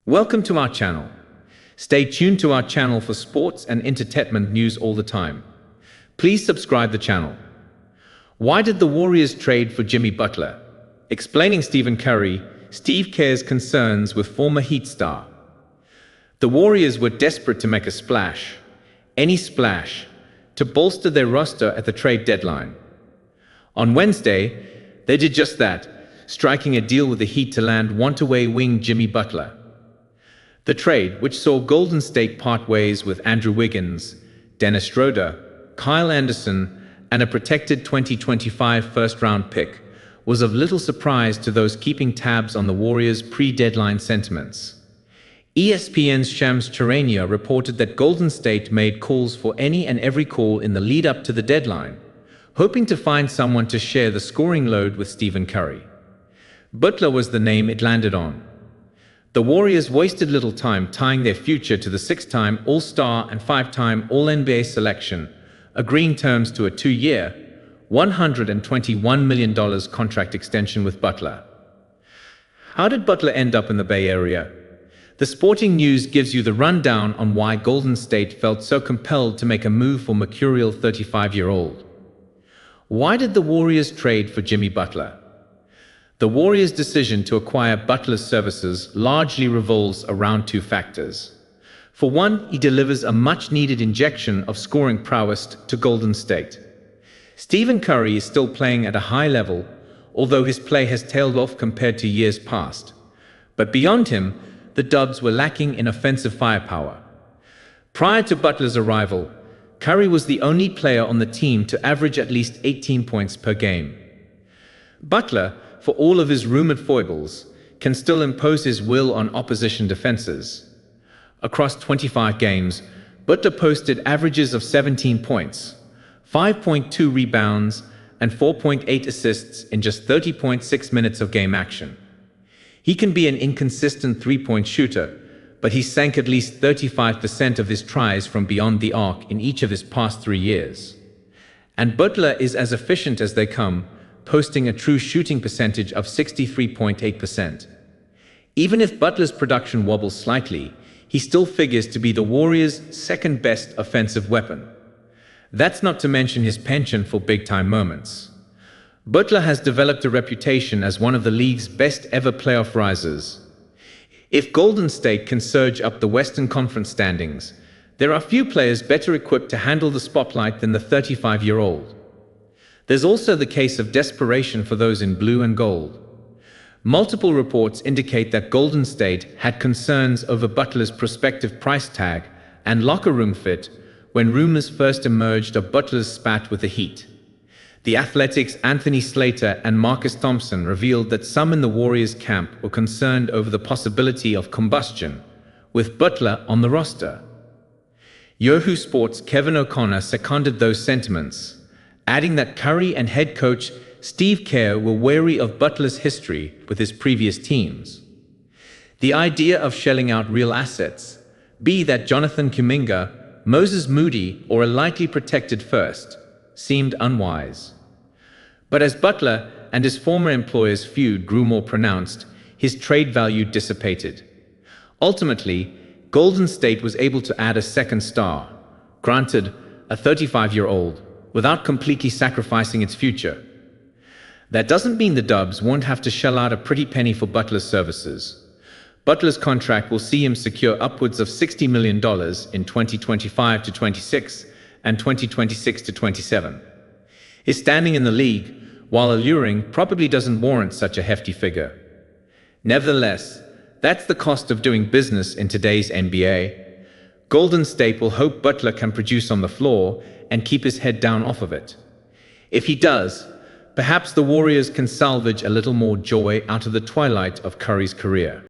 Welcome to our channel. Stay tuned to our channel for sports and entertainment news all the time. Please subscribe the channel. Why did the Warriors trade for Jimmy Butler? Explaining Stephen Curry, Steve Kerr's concerns with former Heat star. The Warriors were desperate to make a splash, any splash, to bolster their roster at the trade deadline. On Wednesday, they did just that, striking a deal with the Heat to land one-way wing Jimmy Butler. The trade, which saw Golden State part ways with Andrew Wiggins, Dennis Schroeder, Kyle Anderson, and a protected 2025 first-round pick, was of little surprise to those keeping tabs on the Warriors' pre-deadline sentiments. ESPN's Shams Charania reported that Golden State made calls for any and every call in the lead-up to the deadline, hoping to find someone to share the scoring load with Stephen Curry. Butler was the name it landed on. The Warriors wasted little time tying their future to the six-time All-Star and five-time All-NBA selection, agreeing terms to a two-year, $121 million contract extension with Butler. How did Butler end up in the Bay Area? The Sporting News gives you the rundown on why Golden State felt so compelled to make a move for mercurial 35-year-old. Why did the Warriors trade for Jimmy Butler? The Warriors' decision to acquire Butler's services largely revolves around two factors. For one, he delivers a much-needed injection of scoring prowess to Golden State. Stephen Curry is still playing at a high level, although his play has tailed off compared to years past. But beyond him, the Dubs were lacking in offensive firepower. Prior to Butler's arrival, Curry was the only player on the team to average at least 18 points per game. Butler, for all of his rumored foibles, can still impose his will on opposition defenses. Across 25 games, Butler posted averages of 17 points, 5.2 rebounds, and 4.8 assists in just 30.6 minutes of game action. He can be an inconsistent three-point shooter, but he sank at least 35% of his tries from beyond the arc in each of his past 3 years. And Butler is as efficient as they come, posting a true shooting percentage of 63.8%. Even if Butler's production wobbles slightly, he still figures to be the Warriors' second-best offensive weapon. That's not to mention his penchant for big-time moments. Butler has developed a reputation as one of the league's best-ever playoff risers. If Golden State can surge up the Western Conference standings, there are few players better equipped to handle the spotlight than the 35-year-old. There's also the case of desperation for those in blue and gold. Multiple reports indicate that Golden State had concerns over Butler's prospective price tag and locker room fit when rumors first emerged of Butler's spat with the Heat. The Athletic's Anthony Slater and Marcus Thompson revealed that some in the Warriors camp were concerned over the possibility of combustion, with Butler on the roster. Yahoo Sports' Kevin O'Connor seconded those sentiments, adding that Curry and head coach Steve Kerr were wary of Butler's history with his previous teams. The idea of shelling out real assets, be that Jonathan Kuminga, Moses Moody, or a lightly protected first, seemed unwise. But as Butler and his former employer's feud grew more pronounced, his trade value dissipated. Ultimately, Golden State was able to add a second star, granted a 35-year-old, without completely sacrificing its future. That doesn't mean the Dubs won't have to shell out a pretty penny for Butler's services. Butler's contract will see him secure upwards of $60 million in 2025 to 26 and 2026 to 27. His standing in the league, while alluring, probably doesn't warrant such a hefty figure. Nevertheless, that's the cost of doing business in today's NBA. Golden State will hope Butler can produce on the floor and keep his head down off of it. If he does, perhaps the Warriors can salvage a little more joy out of the twilight of Curry's career.